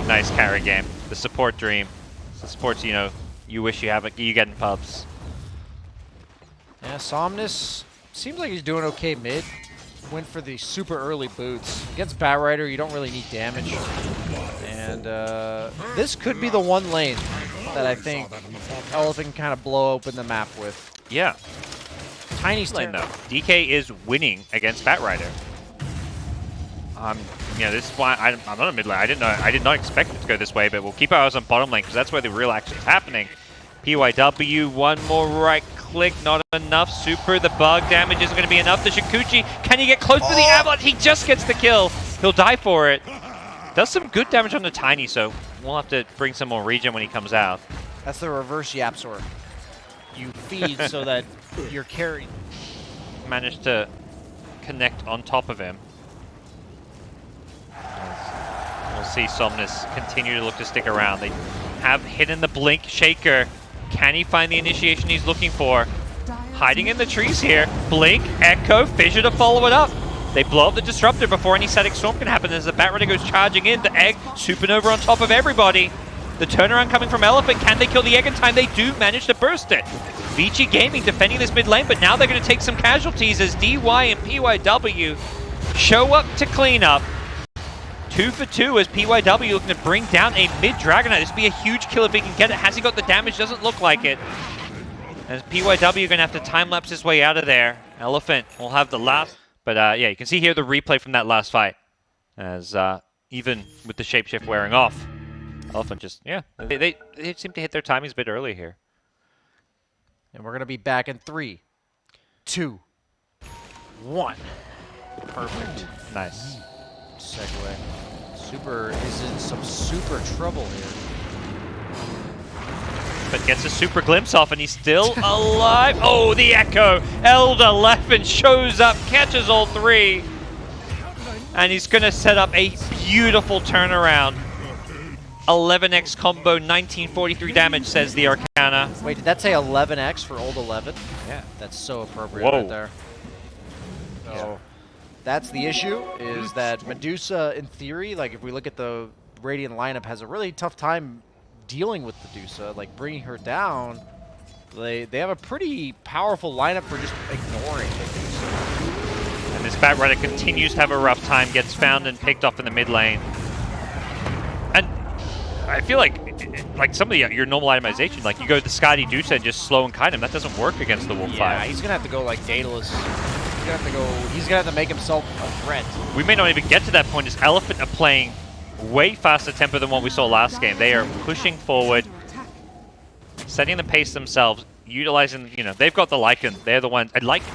nice carry game. The support dream. The supports, you know, you wish you get in pubs. Yeah, Somnus seems like he's doing okay mid. Went for the super early boots. Against Batrider, you don't really need damage. And this could be the one lane that I think Elephant can kind of blow open the map with. Yeah. Tiny's lane turn. though. DK is winning against Batrider. You know, this is why I'm not a mid lane. I did not expect it to go this way, but we'll keep our eyes on bottom lane because that's where the real action is happening. PYW, one more right click, not enough. Super, the bug damage isn't going to be enough. The Shikuchi, can he get close to the avalanche? He just gets the kill. He'll die for it. Does some good damage on the Tiny, so we'll have to bring some more regen when he comes out. That's the reverse Yapsor. You feed so that your carry managed to connect on top of him. We'll see Somnus continue to look to stick around. They have hidden the Blink Shaker. Can he find the initiation he's looking for? Hiding in the trees here. Blink, Echo, Fissure to follow it up. They blow up the Disruptor before any static storm can happen as the Batrider goes charging in. The Egg, Supernova on top of everybody. The turnaround coming from Elephant. Can they kill the Egg in time? They do manage to burst it. Vici Gaming defending this mid lane, but now they're going to take some casualties as DY and PYW show up to clean up. 2 for 2 as PYW looking to bring down a mid-Dragonite. This would be a huge kill if he can get it. Has he got the damage? Doesn't look like it. As PYW are going to have to time-lapse his way out of there. Elephant will have the last. But yeah, you can see here the replay from that last fight. As even with the shapeshift wearing off, Elephant just, yeah, they seem to hit their timings a bit early here. And we're going to be back in 3, 2, 1. Perfect. Nice. Segue. Super is in some super trouble here. But gets a super glimpse off and he's still alive. Oh, the Echo. Elder Leffen shows up, catches all three. And he's going to set up a beautiful turnaround. 11x combo, 1943 damage, says the Arcana. Wait, did that say 11x for old 11? Yeah. That's so appropriate right there. So. Yeah. That's the issue, is that Medusa, in theory, like if we look at the Radiant lineup, has a really tough time dealing with Medusa, like bringing her down. They have a pretty powerful lineup for just ignoring Medusa. And this Batrider continues to have a rough time, gets found and picked off in the mid lane. And I feel like some of your normal itemization, like you go to the Skadi Dusa and just slow and kite him, that doesn't work against the Wolf 5. Yeah, he's gonna have to go like Daedalus. He's gonna have to make himself a threat. We may not even get to that point as Elephant are playing way faster tempo than what we saw last game. They are pushing forward, setting the pace themselves, utilizing, you know, they've got the Lycan. They're the ones. I'd like to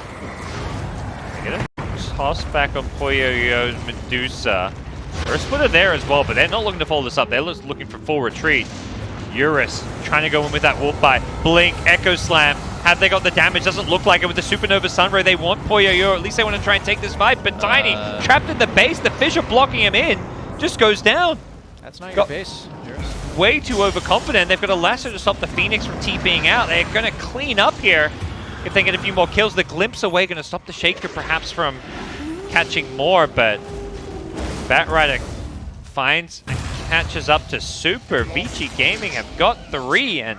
get a toss back on Poyoyo's Medusa. There's a splitter there as well, but they're not looking to follow this up. They're just looking for full retreat. Eurus trying to go in with that Wolf Bite. Blink, Echo Slam. Have they got the damage? Doesn't look like it with the Supernova Sunray. They want Poyoyo. At least they want to try and take this fight. But Tiny, trapped in the base. The Fissure blocking him in. Just goes down. That's not your base. Way too overconfident. They've got a lasso to stop the Phoenix from TPing out. They're going to clean up here if they get a few more kills. The Glimpse away going to stop the Shaker perhaps from catching more. But Batrider finds and catches up to Super. Vici Gaming have got 3, and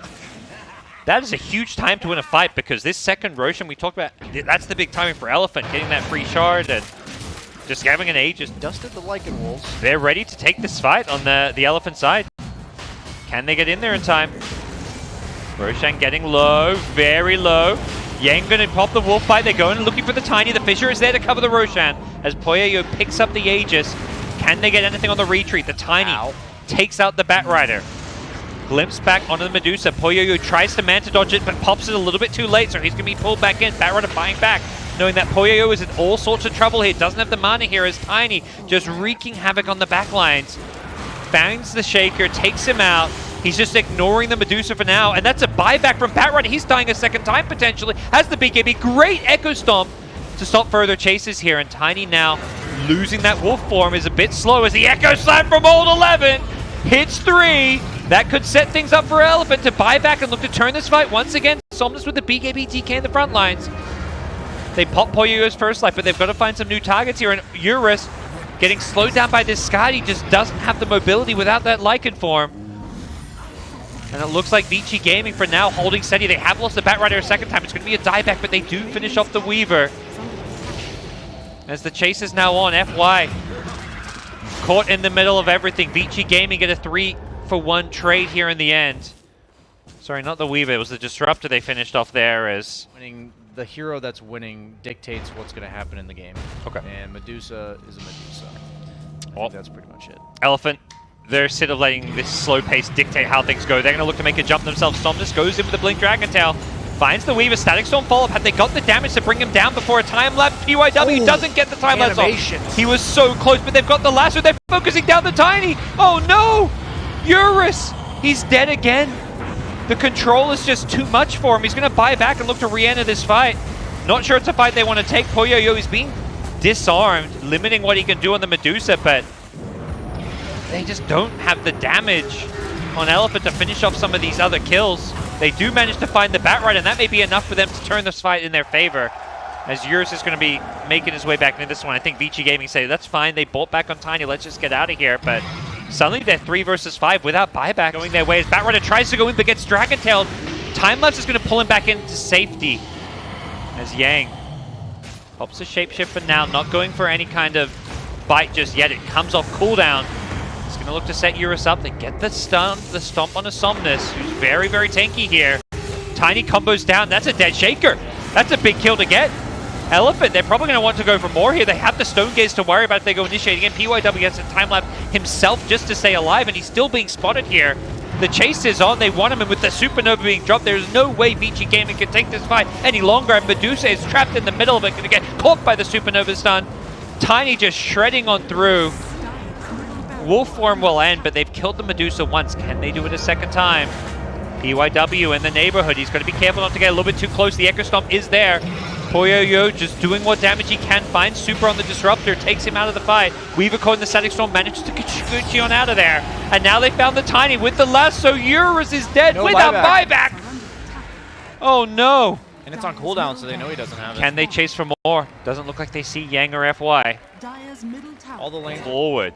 that is a huge time to win a fight because this second Roshan we talked about, that's the big timing for Elephant, getting that free shard and just having an age. Just dusted the Lycan Wolves. They're ready to take this fight on the Elephant side. Can they get in there in time? Roshan getting low, very low. Yang gonna pop the Wolf Bite. They're going and looking for the Tiny. The Fissure is there to cover the Roshan as Poyoyo picks up the Aegis. Can they get anything on the retreat? The Tiny takes out the Batrider. Glimpse back onto the Medusa. Poyoyo tries to Manta dodge it, but pops it a little bit too late, so he's going to be pulled back in. Batrider fighting back, knowing that Poyoyo is in all sorts of trouble here. Doesn't have the mana here as Tiny just wreaking havoc on the backlines. Finds the Shaker, takes him out. He's just ignoring the Medusa for now, and that's a buyback from Batrider. He's dying a second time potentially. Has the BKB. Great Echo Stomp to stop further chases here, and Tiny now losing that wolf form is a bit slow as the Echo Slam from old 11 hits 3. That could set things up for Elephant to buy back and look to turn this fight once again. Somnus with the BKB TK in the front lines. They pop Poyoyo's first life, but they've got to find some new targets here. And Eurus getting slowed down by this Sky. He just doesn't have the mobility without that Lycan form. And it looks like Vici Gaming for now holding steady. They have lost the Batrider a second time. It's going to be a dieback, but they do finish off the Weaver. As the chase is now on, FY caught in the middle of everything. Vici Gaming get a 3-for-1 trade here in the end. Sorry, not the Weaver. It was the Disruptor they finished off there as... The hero that's winning dictates what's going to happen in the game. Okay. And Medusa is a Medusa. I think that's pretty much it. Elephant, they're instead of letting this slow pace dictate how things go, they're going to look to make a jump themselves. Somnus goes in with the Blink Dragon Tail, finds the Weaver. Static Storm follow-up. Had they got the damage to bring him down before a time lapse? PYW doesn't get the time lapse off. He was so close, but they've got the lasso. They're focusing down the Tiny. Oh no! Eurus, he's dead again. The control is just too much for him. He's going to buy back and look to re-enter this fight. Not sure it's a fight they want to take. Poyoyo is being disarmed, limiting what he can do on the Medusa, but they just don't have the damage on Elephant to finish off some of these other kills. They do manage to find the Batrider, and that may be enough for them to turn this fight in their favor. As Eurus is going to be making his way back into this one. I think Vici Gaming say, that's fine, they bolt back on Tiny, let's just get out of here. But suddenly they're 3 versus 5 without buyback going their way. As Batrider tries to go in but gets Dragon-tailed. Time-lapse is going to pull him back into safety. As Yang pops a shapeshift for now, not going for any kind of bite just yet. It comes off cooldown. It's going to look to set Eurus up. They get the stun, the stomp on a Somnus, who's very, very tanky here. Tiny combos down. That's a dead Shaker. That's a big kill to get. Elephant, they're probably going to want to go for more here. They have the Stone Gaze to worry about if they go initiate again. PYW gets a time-lapse himself just to stay alive, and he's still being spotted here. The chase is on. They want him, and with the Supernova being dropped, there's no way Vici Gaming can take this fight any longer, and Medusa is trapped in the middle of it, going to get caught by the Supernova stun. Tiny just shredding on through. Wolf form will end, but they've killed the Medusa once. Can they do it a second time? PYW in the neighborhood. He's got to be careful not to get a little bit too close. The Echo Stomp is there. Poyoyo just doing what damage he can. Finds Super on the Disruptor. Takes him out of the fight. Weaver caught in the Static Storm. Manages to get Gucci on out of there. And now they found the Tiny with the lasso. Eurus is dead without buyback. Oh no. And it's on cooldown, so they know he doesn't have it. Can they chase for more? Doesn't look like they see Yang or FY. All the lanes forward.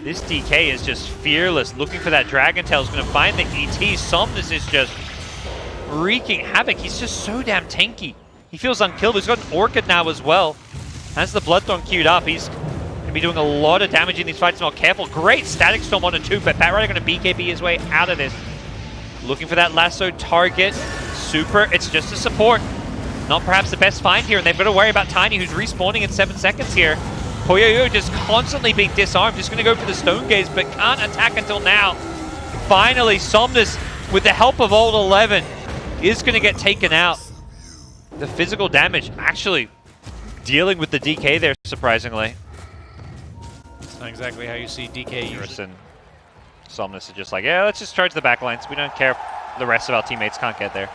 This DK is just fearless, looking for that Dragon Tail. Is going to find the ET. Somnus is just wreaking havoc. He's just so damn tanky. He feels unkillable. He's got an Orchid now as well. Has the Bloodthorn queued up. He's going to be doing a lot of damage in these fights. Not careful. Great Static Storm on a 2, but Batrider going to BKB his way out of this. Looking for that lasso target. Super. It's just a support. Not perhaps the best find here, and they've got to worry about Tiny, who's respawning in 7 seconds here. Poyoyo just constantly being disarmed. Just going to go for the Stone Gaze, but can't attack until now. Finally, Somnus, with the help of Old 11, is going to get taken out. The physical damage actually dealing with the DK there, surprisingly. It's not exactly how you see DK Eurus and Somnus are just like, yeah, let's just charge the backlines. We don't care if the rest of our teammates can't get there.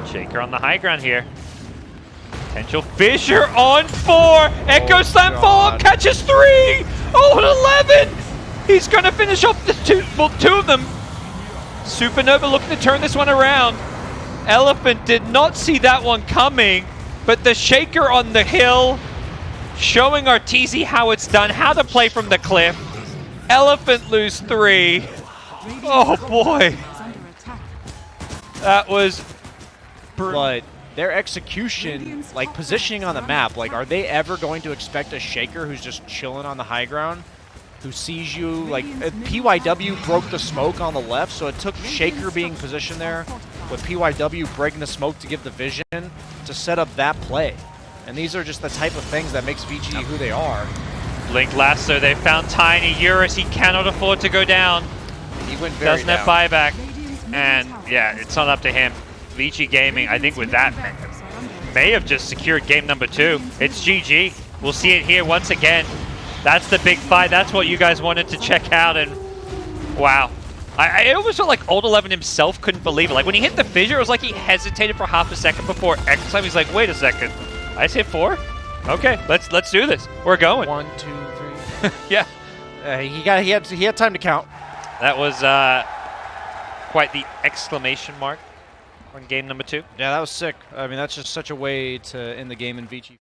Shaker on the high ground here. Potential fissure on 4. Echo Slam follow-up catches 3. Oh, 11. He's going to finish off the 2 of them. Supernova looking to turn this one around. Elephant did not see that one coming, but the Shaker on the hill showing Arteezy how it's done, how to play from the cliff. Elephant lose 3. Oh boy. That was but their execution, like positioning on the map, like are they ever going to expect a Shaker who's just chilling on the high ground, who sees you? Like PYW broke the smoke on the left, so it took Shaker being positioned there with PYW breaking the smoke to give the vision to set up that play. And these are just the type of things that makes VG who they are. Blink Lasso, they found Tiny. Eurus, he cannot afford to go down. He went very down. Have buyback. And yeah, it's not up to him. Vici Gaming, I think with that, may have just secured game number 2. It's GG. We'll see it here once again. That's the big fight. That's what you guys wanted to check out. And wow. I almost felt like Old 11 himself couldn't believe it. Like when he hit the fissure, it was like he hesitated for half a second before X time. He's like, wait a second. I just hit 4? Okay, let's do this. We're going. 1, 2, 3. Yeah. He had time to count. That was quite the exclamation mark on game number 2. Yeah, that was sick. I mean, that's just such a way to end the game in Vici.